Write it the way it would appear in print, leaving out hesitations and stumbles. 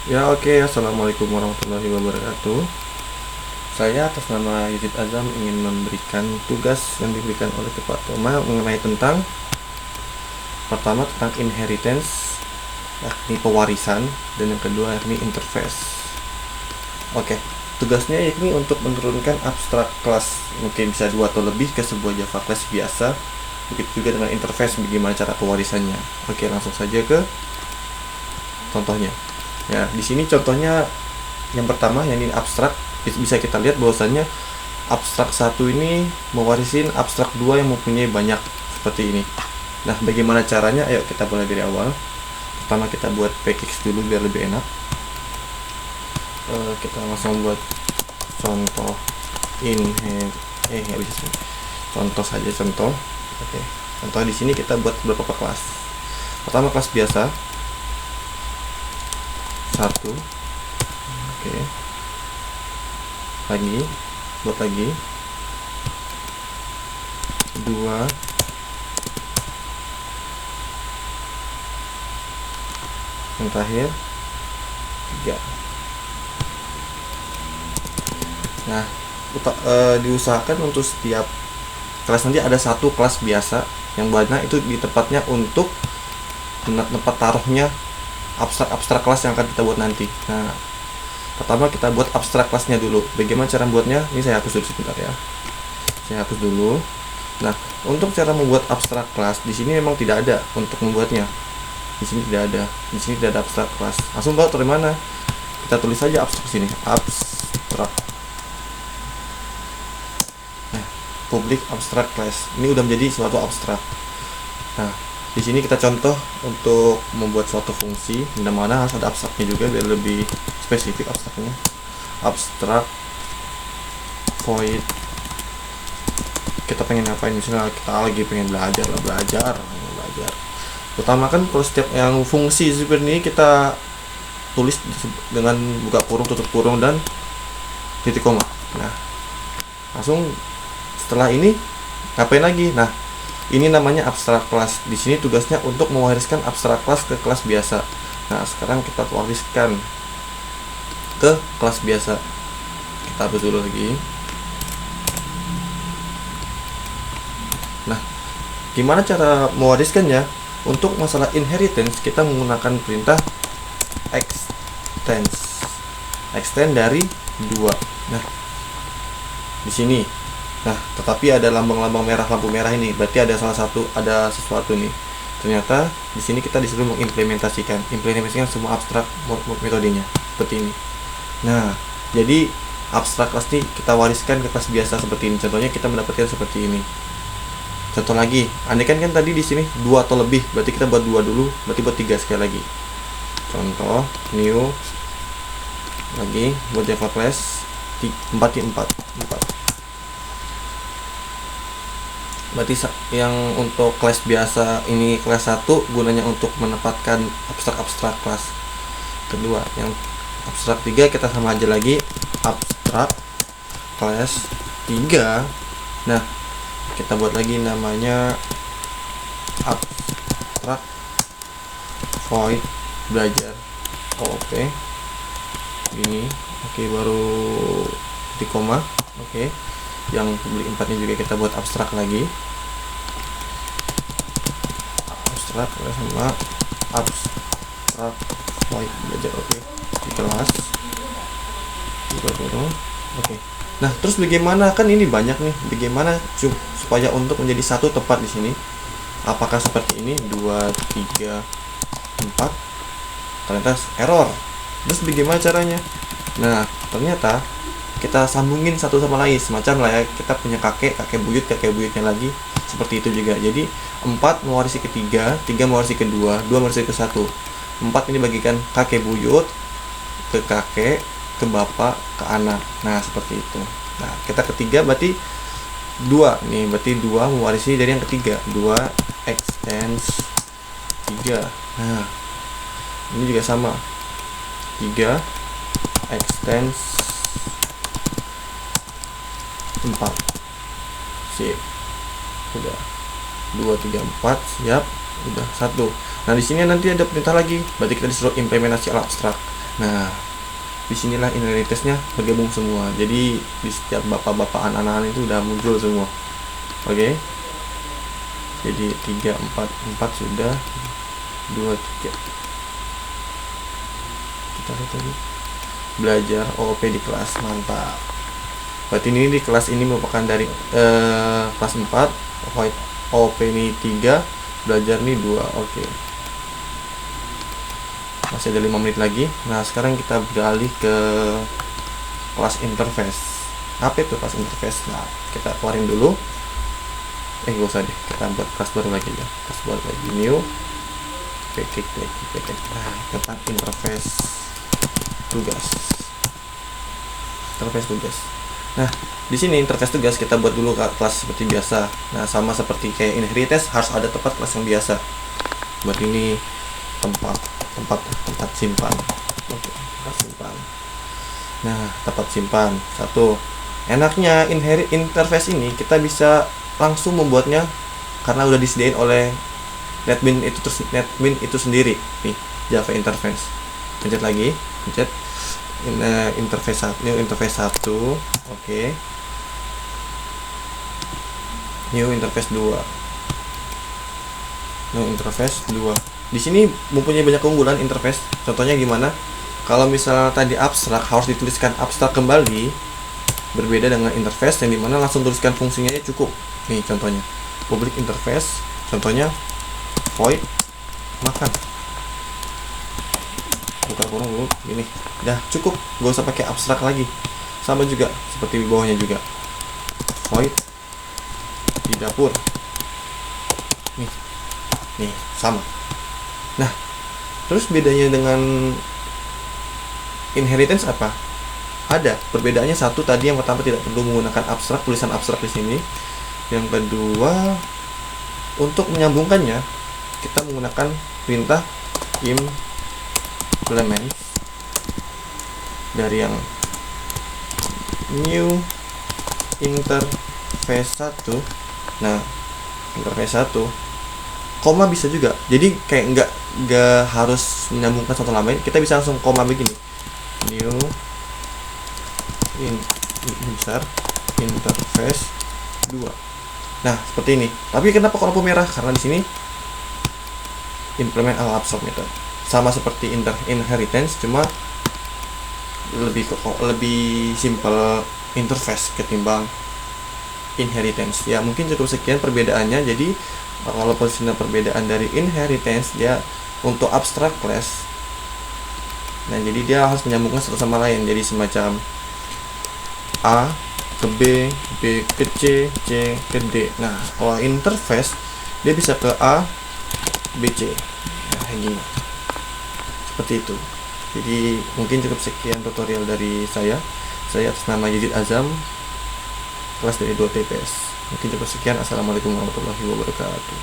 Ya oke, Assalamualaikum warahmatullahi wabarakatuh. Saya atas nama Yazid Azam ingin memberikan tugas yang diberikan oleh Pak Toma mengenai tentang pertama tentang inheritance, yakni pewarisan, dan yang kedua yakni interface. Oke, tugasnya yakni untuk menurunkan abstrak kelas, mungkin bisa dua atau lebih ke sebuah Java class biasa. Begitu juga dengan interface, bagaimana cara pewarisannya. Oke, langsung saja ke contohnya. Ya, di sini contohnya yang pertama yang ini abstrak, bisa kita lihat bahwasannya abstrak satu ini mewarisin abstrak dua yang mempunyai banyak seperti ini. Nah, bagaimana caranya? Ayo kita mulai dari awal. Pertama kita buat pkx dulu biar lebih enak. Kita langsung buat contoh nggak bisa sih. Contoh saja contoh. Oke. Contoh di sini kita buat beberapa kelas. Pertama kelas biasa. Satu. Oke. Buat lagi. Dua. Yang terakhir 3. Nah, diusahakan untuk setiap kelas nanti ada satu kelas biasa yang banyak itu di tempatnya untuk tempat taruhnya abstrak kelas yang akan kita buat nanti. Nah, pertama kita buat abstrak kelasnya dulu. Bagaimana cara membuatnya? Ini saya hapus dulu sebentar ya. Saya hapus dulu. Nah, untuk cara membuat abstrak kelas di sini memang tidak ada untuk membuatnya. Di sini tidak ada. Di sini tidak ada abstrak kelas. Langsung tahu dari mana? Kita tulis saja abstrak sini. Abstrak. Nah, public abstrak class. Ini udah menjadi suatu abstrak. Nah, di sini kita contoh untuk membuat suatu fungsi, di mana harus ada abstraknya juga biar lebih spesifik abstraknya. Abstrak void. Kita pengen ngapain? Misalnya kita lagi pengen belajar. Pertama kan kalau setiap yang fungsi seperti ini kita tulis dengan buka kurung, tutup kurung, dan titik koma. Nah, langsung setelah ini ngapain lagi? Nah, ini namanya abstrak kelas. Di sini tugasnya untuk mewariskan abstrak kelas ke kelas biasa. Nah, sekarang kita wariskan ke kelas biasa. Kita hapus dulu lagi. Nah, gimana cara mewariskannya? Untuk masalah inheritance kita menggunakan perintah extend dari 2. Nah, di sini. Nah, tetapi ada lampu merah ini. Berarti ada sesuatu nih. Ternyata di sini kita disuruh mengimplementasikan semua abstrak metodenya seperti ini. Nah, jadi abstrak kelas ini kita wariskan ke kelas biasa seperti ini. Contohnya kita mendapatkan seperti ini. Contoh lagi, andai kan tadi di sini 2 atau lebih, berarti kita buat 2 dulu, berarti buat 3 sekali lagi. Contoh new lagi buat Java class 4. Berarti yang untuk kelas biasa ini kelas 1 gunanya untuk menempatkan abstrak kelas. Kedua, yang abstrak 3 kita sama aja lagi abstrak kelas 3. Nah, kita buat lagi namanya abstrak void belajar. Oke. Gini. Oke, baru di koma. Oke. Yang publik 4-nya juga kita buat abstrak lagi. Abstrak sama abstrak void belajar. Oke. Di kelas. Oke. Nah, terus bagaimana, kan ini banyak nih, bagaimana supaya untuk menjadi satu tempat di sini? Apakah seperti ini 2, 3, 4? Ternyata error. Terus bagaimana caranya? Nah, ternyata kita sambungin satu sama lain, semacam lah ya, kita punya kakek buyutnya lagi, seperti itu juga. Jadi 4 mewarisi ke 3, 3 mewarisi ke 2, 2 mewarisi ke 1. 4 ini bagikan kakek buyut ke kakek, ke bapak, ke anak. Nah, seperti itu. Nah, kita ketiga berarti 2 nih, berarti 2 mewarisi dari yang ketiga. 2 extends 3. Nah, ini juga sama. 3 extends 4. Sip. Udah. 2 3 4 siap. Udah 1. Nah, di sini nanti ada perintah lagi. Berarti kita disuruh implementasi abstrak. Nah, disinilah inheritance-nya bergabung semua. Jadi di setiap bapak-bapak anak-anak itu udah muncul semua. Oke. Jadi 3 4 4 sudah, 2 3. Kita lihat tadi. Belajar OOP di kelas, mantap. Berarti ini di kelas ini merupakan dari kelas 4, OOP ini 3, belajar nih 2. Oke. Masih ada 5 menit lagi. Nah, sekarang kita beralih ke kelas interface. Apa itu kelas interface? Nah, kita keluarin dulu. Gak usah deh, kita buat kelas baru lagi ya. Kelas baru lagi, new, klik lagi. Nah, tentang interface tugas. Interface tugas. Nah, di sini interface tugas kita buat dulu kelas seperti biasa. Nah, sama seperti kayak inheritance, harus ada tempat kelas yang biasa. Buat ini tempat simpan. Oke, tempat simpan. Nah, tempat simpan. Satu. Enaknya interface ini kita bisa langsung membuatnya karena udah disediain oleh NetBeans itu sendiri. Nih, Java interface. Pencet lagi, pencet interface 1, new interface 1. Oke. New interface 2. New interface 2. Di sini mempunyai banyak keunggulan interface. Contohnya gimana? Kalau misalnya tadi abstrak harus dituliskan abstrak kembali, berbeda dengan interface yang dimana langsung tuliskan fungsinya cukup. Nih contohnya, public interface. Contohnya void makan. Buka kurung dulu, gini. Udah cukup, gak usah pakai abstrak lagi. Sama juga seperti di bawahnya juga. Void di dapur. Nih sama. Nah, terus bedanya dengan inheritance apa? Ada perbedaannya. Satu, tadi yang pertama tidak perlu menggunakan abstrak, tulisan abstrak di sini. Yang kedua, untuk menyambungkannya kita menggunakan perintah implement dari yang new interface 1. Nah, interface 1 koma bisa juga, jadi kayak nggak harus menyambungkan satu sama lain, kita bisa langsung koma begini, new besar interface 2. Nah, seperti ini. Tapi kenapa kok lampu merah? Karena di sini implement ala absorb method. Sama seperti inheritance, cuma lebih simple interface ketimbang inheritance. Ya, mungkin cukup sekian perbedaannya. Jadi kalau posisinya perbedaan dari inheritance, dia untuk abstract class. Nah, jadi dia harus menyambungkan satu sama lain. Jadi semacam A ke B, B ke C, C ke D. Nah, kalau interface dia bisa ke A, B, C. Nah, gini. Seperti itu. Jadi mungkin cukup sekian tutorial dari saya. Saya atas nama Yazid Azam, kelas dari 2 TPS. Mungkin cukup sekian. Assalamualaikum warahmatullahi wabarakatuh.